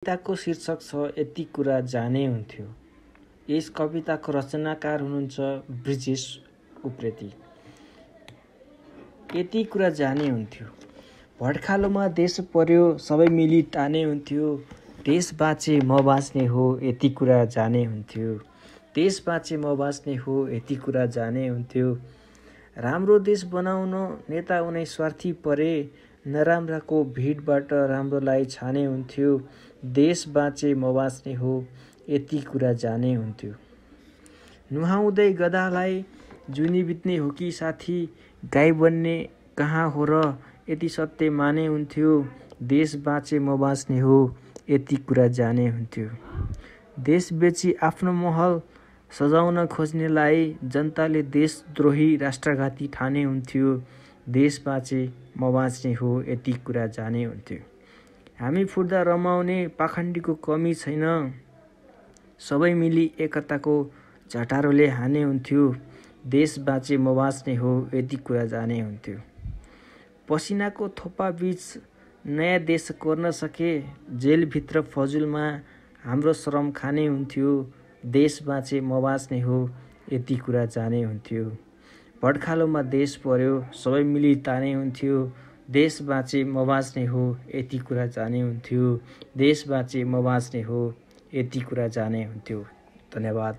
कविताको शीर्षक छ यति कुरा जाने हुन्थ्यो। यस कविताको रचनाकार हुनुहुन्छ ब्रिजेश उप्रेती। यति कुरा जाने हुन्थ्यो। भड्खालोमा देश पर्यो सबै मिली ताने हुन्थ्यो। देश बाँचे म बाँच्ने हो यति कुरा जाने हुन्थ्यो। देश बाँचे म बाँच्ने हो यति कुरा जाने हुन्थ्यो। राम्रो देश बनाउन नेता उनै स्वार्थी परे। नराम्राको भिडबाट राम्रोलाई छाने हुन्थ्यो। देश बाँचे म बाँच्ने हो यति कुरा जाने हुन्थ्यो। नुहाउँदै गधालाई जुनी बित्ने हो कि साथी। गाई बन्ने कहाँ हो र यति सत्य माने हुन्थ्यो। देश बाँचे म बाँच्ने हो यति कुरा जाने हुन्थ्यो। देश बेची आफ्नो महल सजाउन खोज्नेलाई जनताले देशद्रोही राष्ट्रघाती ठाने हुन्थ्यो। देश बाँचे म बाँच्ने हो यति कुरा जाने हुन्थ्यो। हामी फुट्दा रमाउने पाखण्डीको कमी छैन। सबै मिली एकताको झटारोले हाने हुन्थ्यो। देश बाँचे म बाँच्ने हो यति कुरा जाने हुन्थ्यो। पसिनाको थोपा बीच नयाँ देश कोर्न सके। जेलभित्र फजुलमा हाम्रो श्रम खाने हुन्थ्यो। देश बाँचे म बाँच्ने हो यति कुरा जाने हुन्थ्यो। भड्खालोमा देश पर्यो सबै मिली ताने हुन्थ्यो। देश बाँचे म बाँच्ने हो यति कुरा जाने हुन्थ्यो। देश बाँचे म बाँच्ने हो यति कुरा जाने हुन्थ्यो। धन्यवाद।